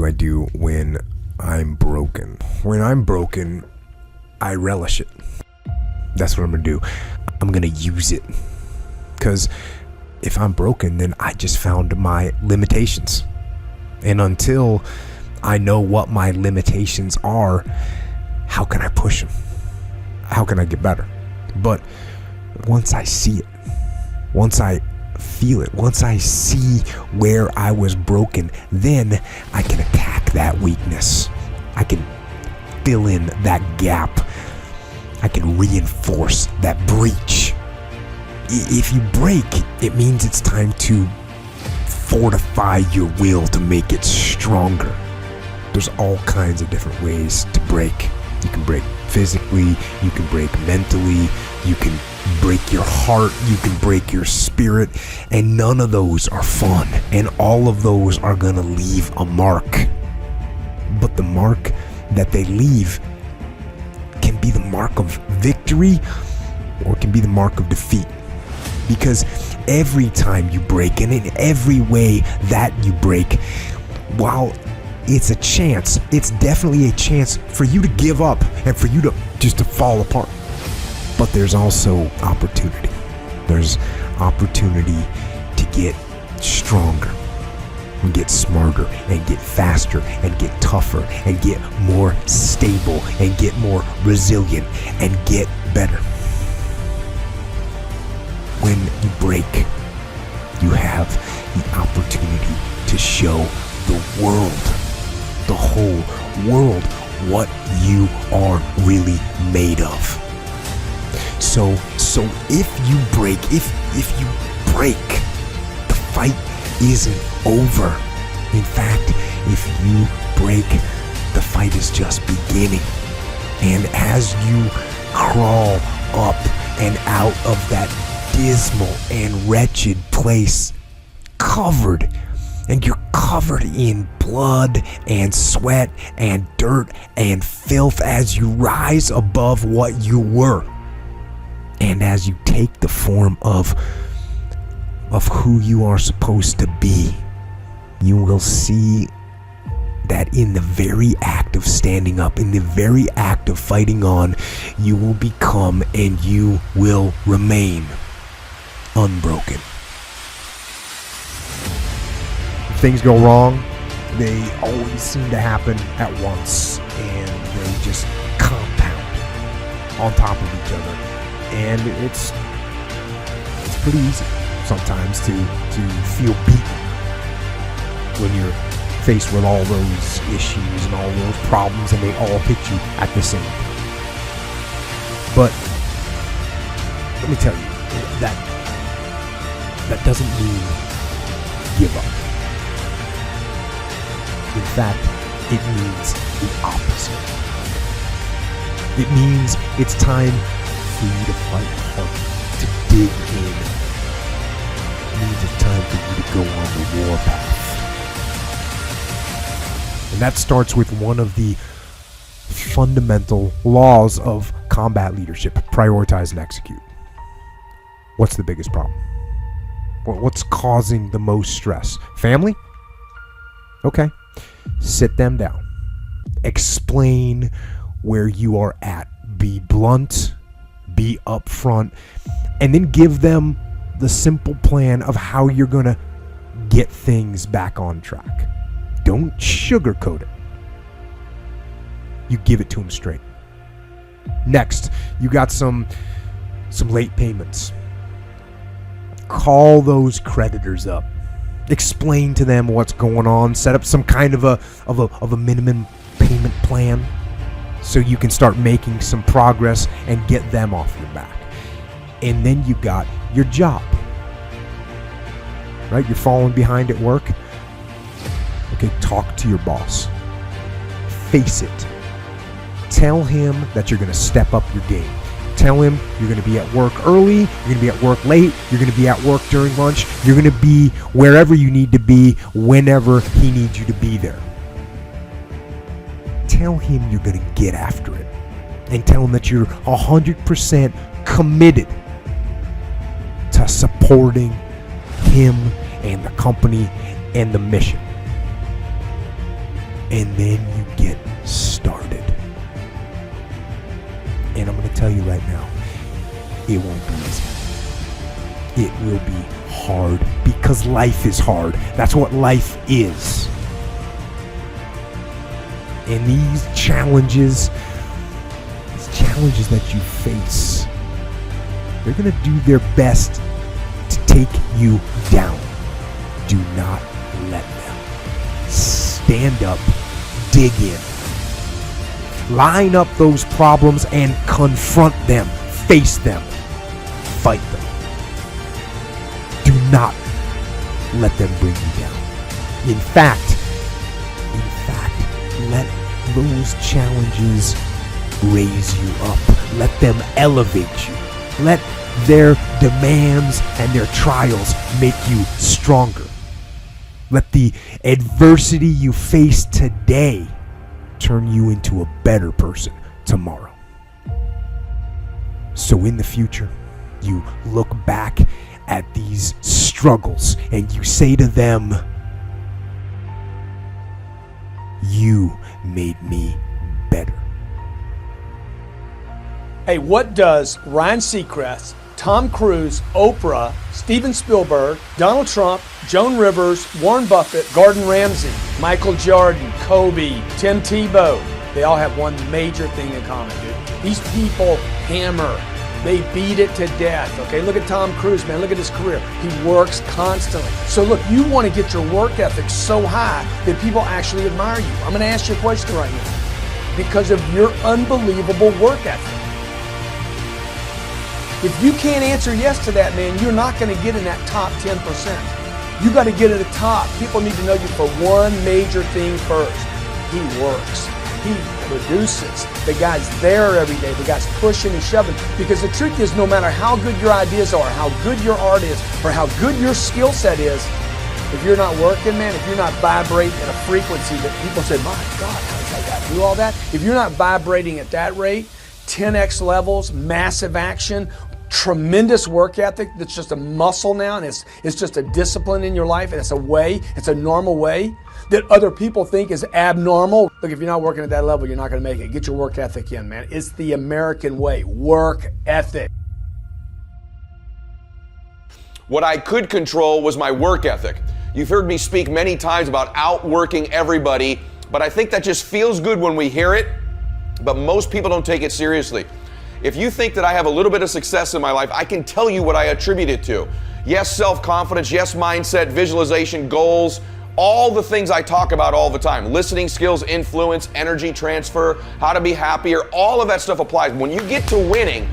do I do when I'm broken? When I'm broken, I relish it. That's what I'm gonna do. I'm gonna use it. Because if I'm broken, then I just found my limitations. And until I know what my limitations are, how can I push them? How can I get better? But once I see it, once I feel it, once I see where I was broken, then I can attack that weakness. I can fill in that gap. I can reinforce that breach. If you break, it means it's time to fortify your will to make it stronger. There's all kinds of different ways to break. You can break physically, you can break mentally, you can break your heart, you can break your spirit, and none of those are fun, and all of those are gonna leave a mark. But the mark that they leave can be the mark of victory, or it can be the mark of defeat. Because every time you break, and in every way that you break, while it's a chance, it's definitely a chance for you to give up and for you to just to fall apart. But there's also opportunity. There's opportunity to get stronger and get smarter and get faster and get tougher and get more stable and get more resilient and get better. When you break, you have the opportunity to show the world, the whole world, what you are really made of. So if you break, the fight isn't over. In fact, if you break, the fight is just beginning. And as you crawl up and out of that dismal and wretched place, you're covered in blood and sweat and dirt and filth as you rise above what you were. And as you take the form of who you are supposed to be, you will see that in the very act of standing up, in the very act of fighting on, you will become and you will remain unbroken. Things go wrong, they always seem to happen at once, and they just compound on top of each other. And it's pretty easy sometimes to feel beaten when you're faced with all those issues and all those problems, and they all hit you at the same time. But let me tell you, that doesn't mean give up. In fact, it means the opposite. It means it's time for you to fight hard, to dig in. It means it's time for you to go on the warpath. And that starts with one of the fundamental laws of combat leadership: prioritize and execute. What's the biggest problem? What's causing the most stress? Family? Okay. Sit them down. Explain where you are at. Be blunt. Be upfront. And then give them the simple plan of how you're going to get things back on track. Don't sugarcoat it. You give it to them straight. Next, you got some late payments. Call those creditors up. Explain to them what's going on. Set up some kind of a minimum payment plan so you can start making some progress and get them off your back. And then you got your job. Right? You're falling behind at work. Okay, talk to your boss. Face it. Tell him that you're going to step up your game. Tell him you're going to be at work early, you're going to be at work late, you're going to be at work during lunch, you're going to be wherever you need to be whenever he needs you to be there. Tell him you're going to get after it. And tell him that you're 100% committed to supporting him and the company and the mission. and then you get started. And I'm going to tell you right now, it won't be easy. It will be hard because life is hard. That's what life is. And these challenges that you face, they're going to do their best to take you down. Do not let them. Stand up, dig in. Line up those problems and confront them. Face them. Fight them. Do not let them bring you down. In fact, let those challenges raise you up. Let them elevate you. Let their demands and their trials make you stronger. Let the adversity you face today turn you into a better person tomorrow. So in the future, you look back at these struggles and you say to them, "You made me better." Hey, what does Ryan Seacrest, Tom Cruise, Oprah, Steven Spielberg, Donald Trump, Joan Rivers, Warren Buffett, Gordon Ramsay, Michael Jordan, Kobe, Tim Tebow, they all have one major thing in common, dude. These people hammer. They beat it to death, okay? Look at Tom Cruise, man. Look at his career. He works constantly. So look, you want to get your work ethic so high that people actually admire you. I'm going to ask you a question right now. Because of your unbelievable work ethic. If you can't answer yes to that, man, you're not going to get in that top 10%. You got to get at the top. People need to know you for one major thing first. He works. He produces. The guy's there every day. The guy's pushing and shoving. Because the truth is, no matter how good your ideas are, how good your art is, or how good your skill set is, if you're not working, man, if you're not vibrating at a frequency that people say, "My God, how does that guy do all that?" If you're not vibrating at that rate, 10x levels, massive action, tremendous work ethic that's just a muscle now, and it's just a discipline in your life, and it's a normal way that other people think is abnormal. Look, if you're not working at that level, you're not going to make it. Get your work ethic in, man. It's the American way. Work ethic. What I could control was my work ethic. You've heard me speak many times about outworking everybody, but I think that just feels good when we hear it, but most people don't take it seriously. If you think that I have a little bit of success in my life, I can tell you what I attribute it to. Yes, self-confidence, yes, mindset, visualization, goals, all the things I talk about all the time. Listening skills, influence, energy transfer, how to be happier, all of that stuff applies. When you get to winning,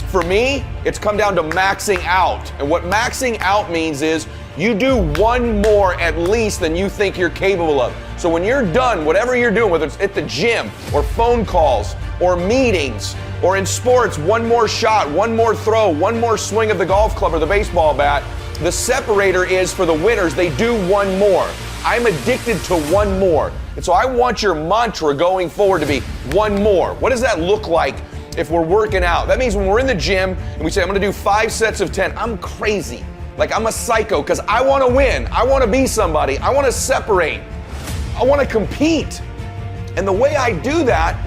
for me, it's come down to maxing out. And what maxing out means is you do one more at least than you think you're capable of. So when you're done, whatever you're doing, whether it's at the gym or phone calls or meetings or in sports, one more shot, one more throw, one more swing of the golf club or the baseball bat, the separator is for the winners, they do one more. I'm addicted to one more. And so I want your mantra going forward to be one more. What does that look like if we're working out? That means when we're in the gym and we say, I'm gonna do 5 sets of 10, I'm crazy. Like I'm a psycho because I want to win. I want to be somebody. I want to separate. I want to compete. And the way I do that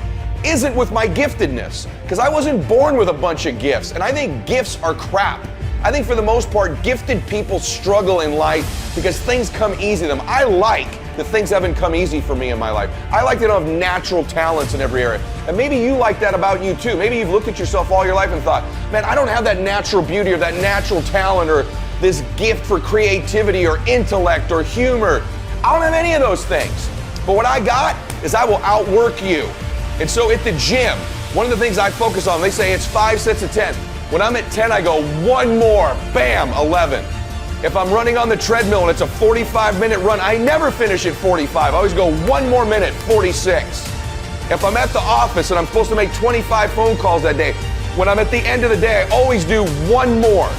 isn't with my giftedness, because I wasn't born with a bunch of gifts. And I think gifts are crap. I think for the most part, gifted people struggle in life because things come easy to them. I like that things haven't come easy for me in my life. I like that I have natural talents in every area. And maybe you like that about you too. Maybe you've looked at yourself all your life and thought, man, I don't have that natural beauty or that natural talent or this gift for creativity or intellect or humor. I don't have any of those things. But what I got is I will outwork you. And so at the gym, one of the things I focus on, they say it's 5 sets of 10. When I'm at 10, I go one more, bam, 11. If I'm running on the treadmill and it's a 45-minute run, I never finish at 45. I always go one more minute, 46. If I'm at the office and I'm supposed to make 25 phone calls that day, when I'm at the end of the day, I always do one more.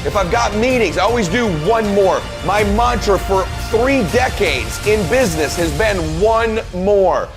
If I've got meetings, I always do one more. My mantra for 3 decades in business has been one more.